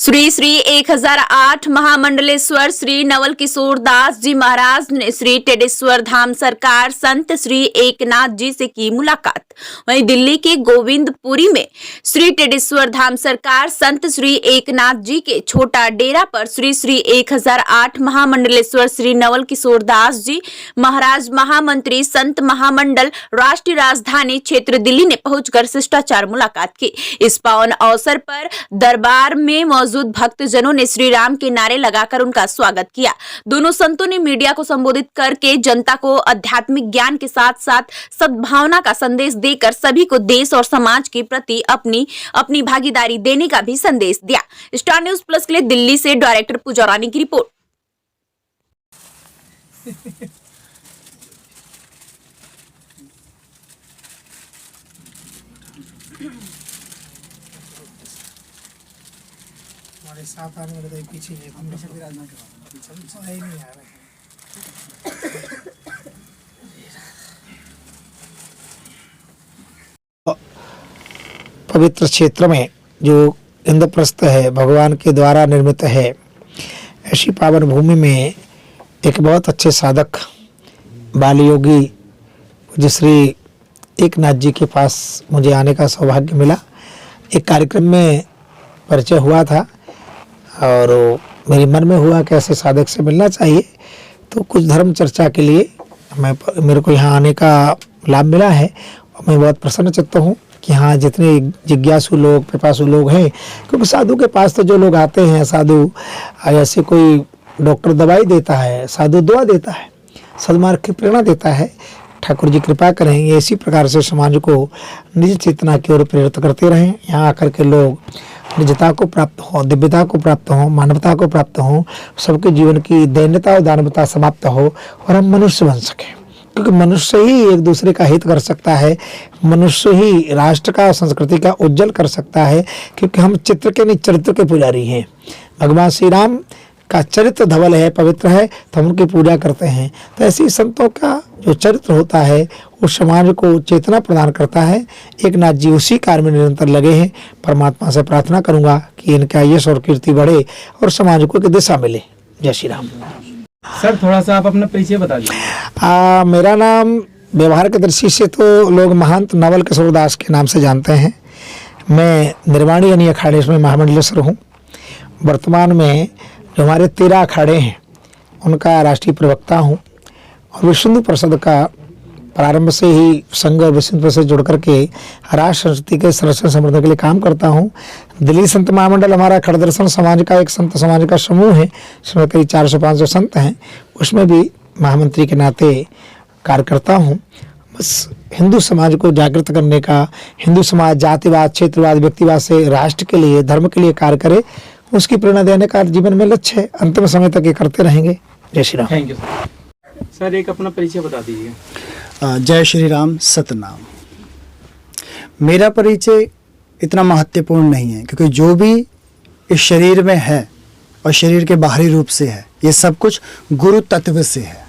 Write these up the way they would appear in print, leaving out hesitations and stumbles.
श्री श्री 1008 महामंडलेश्वर श्री नवल किशोर दास जी महाराज ने श्री टेडेश्वर धाम सरकार संत श्री एकनाथ जी से की मुलाकात। वहीं दिल्ली के गोविंदपुरी में श्री टेडेश्वर धाम सरकार संत श्री एकनाथ जी के छोटा डेरा पर श्री श्री 1008 महामंडलेश्वर श्री नवल किशोर दास जी महाराज महामंत्री संत महामंडल राष्ट्रीय राजधानी क्षेत्र दिल्ली ने पहुंचकर शिष्टाचार मुलाकात की। इस पावन अवसर पर दरबार में मौजूद भक्तजनों ने श्री राम के नारे लगाकर उनका स्वागत किया। दोनों संतों ने मीडिया को संबोधित करके जनता को आध्यात्मिक ज्ञान के साथ साथ सद्भावना का संदेश देकर सभी को देश और समाज के प्रति अपनी भागीदारी देने का भी संदेश दिया। स्टार न्यूज प्लस के लिए दिल्ली से डायरेक्टर पूजा रानी की रिपोर्ट। हमारे साथ आने वाले तो पीछे ही हम लोग भी राजना के पीछे नहीं आ रहे हैं। पवित्र क्षेत्र में जो इंद्रप्रस्थ है भगवान के द्वारा निर्मित है, ऐसी पावन भूमि में एक बहुत अच्छे साधक बाल योगी पूज्य श्री एकनाथ जी के पास मुझे आने का सौभाग्य मिला। एक कार्यक्रम में परिचय हुआ था और मेरे मन में हुआ कि ऐसे साधक से मिलना चाहिए, तो कुछ धर्म चर्चा के लिए मेरे को यहाँ आने का लाभ मिला है। और मैं बहुत प्रसन्न चित्त हूँ कि यहाँ जितने जिज्ञासु लोग पिपासु लोग हैं, क्योंकि साधु के पास तो जो लोग आते हैं, साधु ऐसे कोई डॉक्टर दवाई देता है, साधु दुआ देता है, सद्मार्ग की प्रेरणा देता है। ठाकुर जी कृपा करें इसी प्रकार से समाज को निज चेतना की ओर प्रेरित करते रहें। यहाँ आकर के लोग निजता को प्राप्त हो, दिव्यता को प्राप्त हो, मानवता को प्राप्त हो, सबके जीवन की दैन्यता और दानवता समाप्त हो और हम मनुष्य बन सकें, क्योंकि मनुष्य ही एक दूसरे का हित कर सकता है, मनुष्य ही राष्ट्र का संस्कृति का उज्जवल कर सकता है, क्योंकि हम चित्र के नहीं चरित्र के पुजारी हैं। भगवान श्री राम का चरित्र धवल है, पवित्र है, तो हम उनकी पूजा करते हैं। तो ऐसे संतों का जो चरित्र होता है वो समाज को चेतना प्रदान करता है। एकनाथ जी उसी कार्य में निरंतर लगे हैं। परमात्मा से प्रार्थना करूंगा कि इनका यश और कीर्ति बढ़े और समाज को एक दिशा मिले। जय श्री राम। सर थोड़ा सा आप अपना परिचय बता दीजिए। मेरा नाम व्यवहार की दृष्टि से तो लोग महंत नवल किशोर दास के नाम से जानते हैं। मैं निर्वाणी यानी अखाड़े में महामंडलेश्वर हूँ। वर्तमान में जो हमारे 13 अखाड़े हैं उनका राष्ट्रीय प्रवक्ता हूँ और विश्व हिंदू परिषद का प्रारंभ से ही संघ और विश्व हिंदू परिषद जुड़ करके राष्ट्र संस्कृति के संरक्षण संवर्धन के लिए काम करता हूँ। दिल्ली संत महामंडल हमारा खड़ दर्शन समाज का एक संत समाज का समूह है, जिसमें करीब 400-500 संत हैं। उसमें भी महामंत्री के नाते कार्य करता हूँ। बस हिंदू समाज को जागृत करने का, हिंदू समाज जातिवाद, क्षेत्रवाद, व्यक्तिवाद से राष्ट्र के लिए, धर्म के लिए कार्य करे, उसकी प्रेरणा देने का जीवन में लक्ष्य है। अंतिम समय तक ये करते रहेंगे। जय Shri Ram. Thank you sir. एक अपना परिचय बता दीजिए। जय श्री राम सतनाम। मेरा परिचय इतना महत्वपूर्ण नहीं है, क्योंकि जो भी इस शरीर में है और शरीर के बाहरी रूप से है, ये सब कुछ गुरु तत्व से है।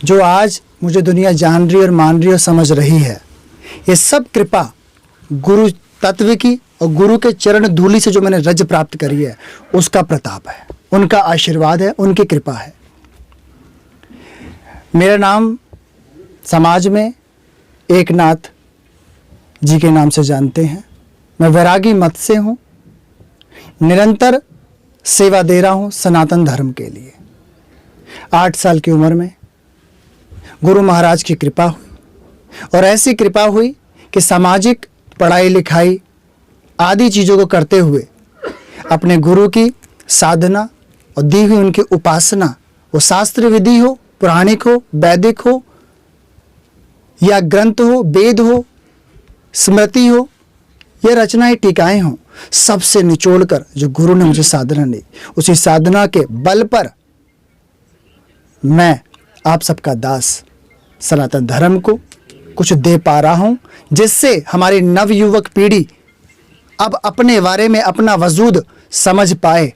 जो आज मुझे दुनिया जान रही और मान रही और समझ रही है, ये सब कृपा गुरु तत्व की और गुरु के चरण धूलि से जो मैंने रज प्राप्त करी है, उसका प्रताप है, उनका आशीर्वाद है, उनकी कृपा है। मेरा नाम समाज में एकनाथ जी के नाम से जानते हैं। मैं वैरागी मत से हूँ, निरंतर सेवा दे रहा हूँ सनातन धर्म के लिए। 8 साल की उम्र में गुरु महाराज की कृपा हुई, और ऐसी कृपा हुई कि सामाजिक पढ़ाई लिखाई आदि चीज़ों को करते हुए अपने गुरु की साधना और दी हुई उनकी उपासना, वो शास्त्र विधि हो, पुराणिक हो, वैदिक हो या ग्रंथ हो, वेद हो, स्मृति हो या रचनाएं टीकाएं हो, सबसे निचोड़कर जो गुरु ने मुझे साधना दी, उसी साधना के बल पर मैं आप सबका दास सनातन धर्म को कुछ दे पा रहा हूं, जिससे हमारी नवयुवक पीढ़ी अब अपने बारे में अपना वजूद समझ पाए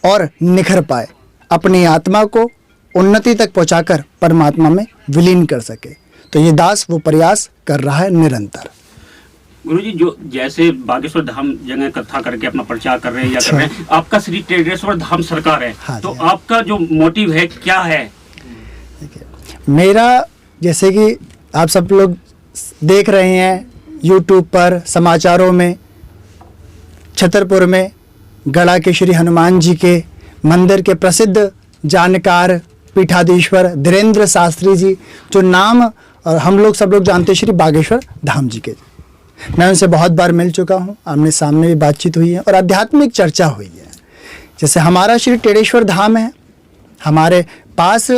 और निखर पाए, अपनी आत्मा को उन्नति तक पहुंचाकर परमात्मा में विलीन कर सके। तो ये दास वो प्रयास कर रहा है निरंतर। गुरुजी, जो जैसे बागेश्वर धाम जगह कथा करके अपना प्रचार कर रहे हैं या कर रहे हैं, आपका श्री टेडेश्वर धाम सरकार है, हाँ तो जी। आपका जो मोटिव है क्या है? मेरा, जैसे कि आप सब लोग देख रहे हैं यूट्यूब पर, समाचारों में, छतरपुर में गढ़ा के श्री हनुमान जी के मंदिर के प्रसिद्ध जानकार पीठाधीश्वर धीरेन्द्र शास्त्री जी, जो नाम और हम लोग सब लोग जानते हैं श्री बागेश्वर धाम जी के, मैं उनसे बहुत बार मिल चुका हूँ, आमने सामने भी बातचीत हुई है और आध्यात्मिक चर्चा हुई है। जैसे हमारा श्री टेडेश्वर धाम है, हमारे पास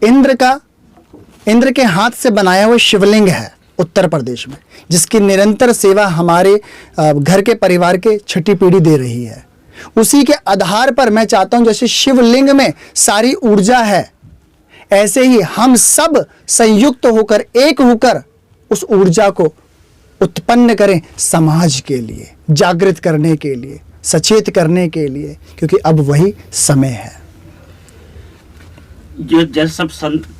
इंद्र के हाथ से बनाया हुआ शिवलिंग है उत्तर प्रदेश में, जिसकी निरंतर सेवा हमारे घर के परिवार के छठी पीढ़ी दे रही है। उसी के आधार पर मैं चाहता हूं, जैसे शिवलिंग में सारी ऊर्जा है, ऐसे ही हम सब संयुक्त होकर, एक होकर उस ऊर्जा को उत्पन्न करें समाज के लिए, जागृत करने के लिए, सचेत करने के लिए, क्योंकि अब वही समय है। जो जैसे सब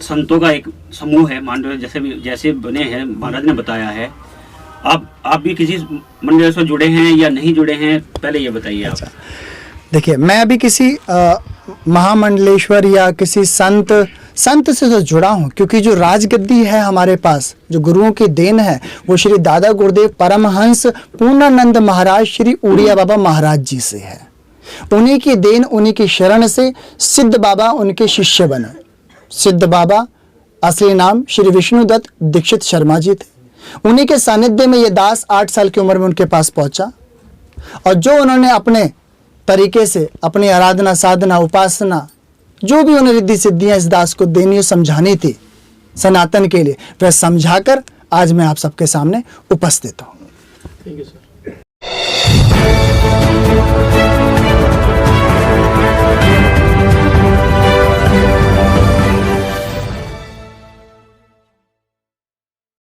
संतों का एक समूह है, मान जैसे बने हैं, महाराज ने बताया है, आप भी किसी मंडल से जुड़े हैं या नहीं जुड़े हैं, पहले ये बताइए आप। अच्छा, देखिए, मैं अभी किसी महामंडलेश्वर या किसी संत से तो जुड़ा हूँ, क्योंकि जो राजगद्दी है हमारे पास, जो गुरुओं की देन है, वो श्री दादा गुरुदेव परमहंस पूर्णानंद महाराज श्री उड़िया बाबा महाराज जी से है। उन्हीं की देन, उन्हीं की शरण से सिद्ध बाबा उनके शिष्य बने। सिद्ध बाबा असली नाम श्री विष्णुदत्त दीक्षित शर्मा जी थे। उन्हीं के सानिध्य में ये दास 8 साल की उम्र में उनके पास पहुंचा, और जो उन्होंने अपने तरीके से अपनी आराधना, साधना, उपासना, जो भी उन्हें रिद्धि सिद्धियां इस दास को देनी और समझानी थी सनातन के लिए, वह समझाकर आज मैं आप सबके सामने उपस्थित हूँ। Thank you sir.